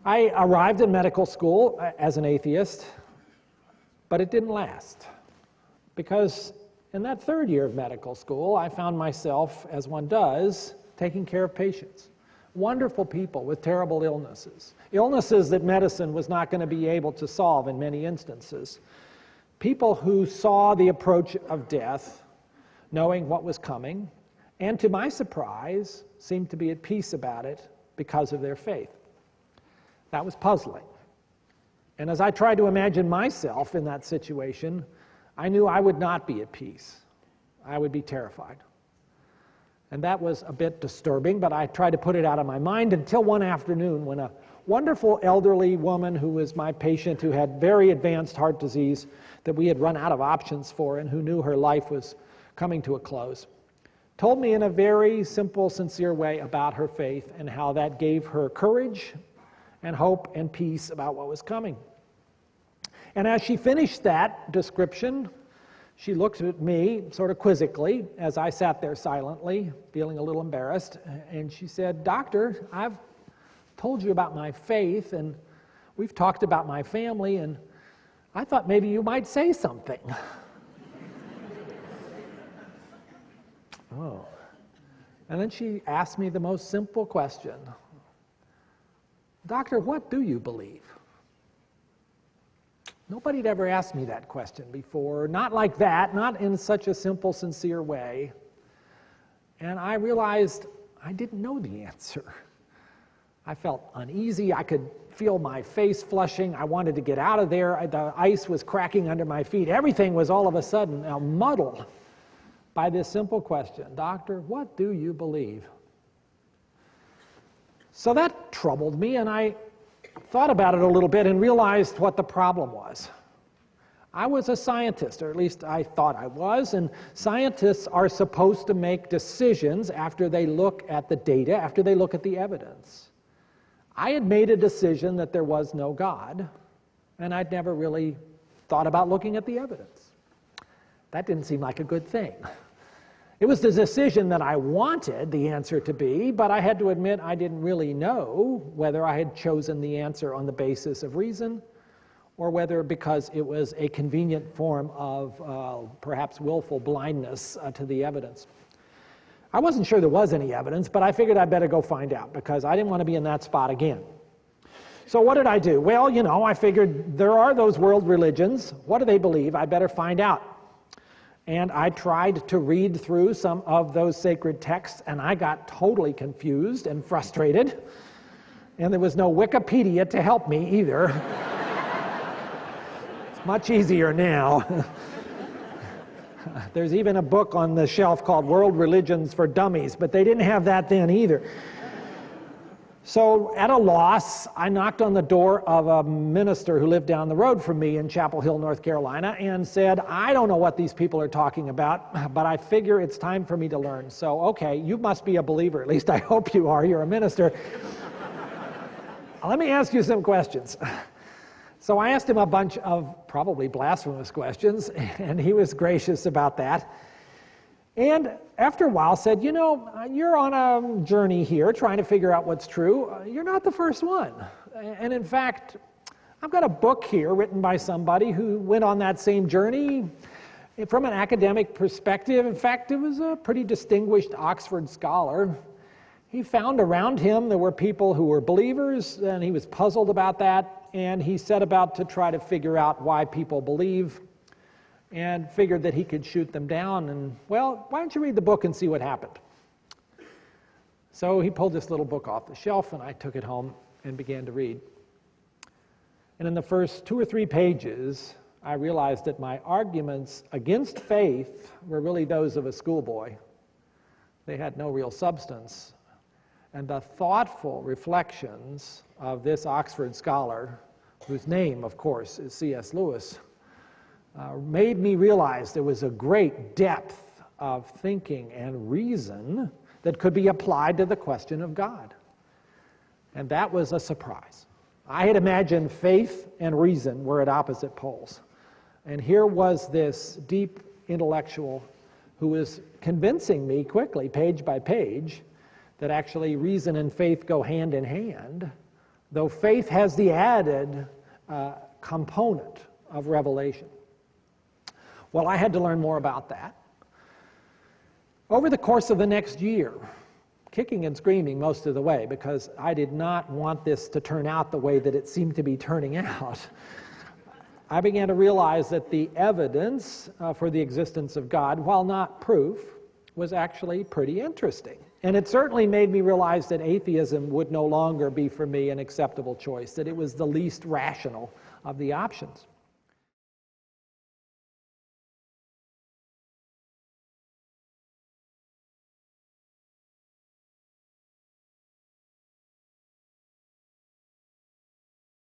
I arrived in medical school as an atheist, but it didn't last. Because in that third year of medical school, I found myself, as one does, taking care of patients. Wonderful people with terrible illnesses. Illnesses that medicine was not going to be able to solve in many instances. People who saw the approach of death, knowing what was coming, and to my surprise, seemed to be at peace about it because of their faith. That was puzzling. And as I tried to imagine myself in that situation, I knew I would not be at peace. I would be terrified. And that was a bit disturbing, but I tried to put it out of my mind until one afternoon when a wonderful elderly woman who was my patient, who had very advanced heart disease that we had run out of options for and who knew her life was coming to a close, told me in a very simple, sincere way about her faith and how that gave her courage and hope and peace about what was coming. And as she finished that description, she looked at me sort of quizzically as I sat there silently, feeling a little embarrassed, and she said, "Doctor, I've told you about my faith, and we've talked about my family, and I thought maybe you might say something." Oh. And then she asked me the most simple question. "Doctor, what do you believe?" Nobody had ever asked me that question before, not like that, not in such a simple, sincere way. And I realized I didn't know the answer. I felt uneasy. I could feel my face flushing. I wanted to get out of there. The ice was cracking under my feet. Everything was all of a sudden muddled by this simple question, "Doctor, what do you believe?" So that troubled me, and I thought about it a little bit and realized what the problem was. I was a scientist, or at least I thought I was, and scientists are supposed to make decisions after they look at the data, after they look at the evidence. I had made a decision that there was no God, and I'd never really thought about looking at the evidence. That didn't seem like a good thing. It was the decision that I wanted the answer to be, but I had to admit I didn't really know whether I had chosen the answer on the basis of reason or whether because it was a convenient form of perhaps willful blindness to the evidence. I wasn't sure there was any evidence, but I figured I'd better go find out because I didn't want to be in that spot again. So what did I do? Well, I figured there are those world religions. What do they believe? I'd better find out. And I tried to read through some of those sacred texts, and I got totally confused and frustrated. And there was no Wikipedia to help me either. It's much easier now. There's even a book on the shelf called World Religions for Dummies, but they didn't have that then either. So at a loss, I knocked on the door of a minister who lived down the road from me in Chapel Hill, North Carolina, and said, "I don't know what these people are talking about, but I figure it's time for me to learn. So, okay, you must be a believer. At least I hope you are. You're a minister. Let me ask you some questions." So I asked him a bunch of probably blasphemous questions, and he was gracious about that. And after a while said, "You're on a journey here trying to figure out what's true. You're not the first one. And in fact, I've got a book here written by somebody who went on that same journey from an academic perspective. In fact, it was a pretty distinguished Oxford scholar. He found around him there were people who were believers, and he was puzzled about that, and he set about to try to figure out why people believe and figured that he could shoot them down. And, well, why don't you read the book and see what happened? So he pulled this little book off the shelf, and I took it home and began to read. And in the first 2 or 3 pages, I realized that my arguments against faith were really those of a schoolboy. They had no real substance. And the thoughtful reflections of this Oxford scholar, whose name, of course, is C.S. Lewis, made me realize there was a great depth of thinking and reason that could be applied to the question of God. And that was a surprise. I had imagined faith and reason were at opposite poles. And here was this deep intellectual who was convincing me quickly, page by page, that actually reason and faith go hand in hand, though faith has the added component of revelation. Well, I had to learn more about that. Over the course of the next year, kicking and screaming most of the way, because I did not want this to turn out the way that it seemed to be turning out, I began to realize that the evidence for the existence of God, while not proof, was actually pretty interesting. And it certainly made me realize that atheism would no longer be for me an acceptable choice, that it was the least rational of the options.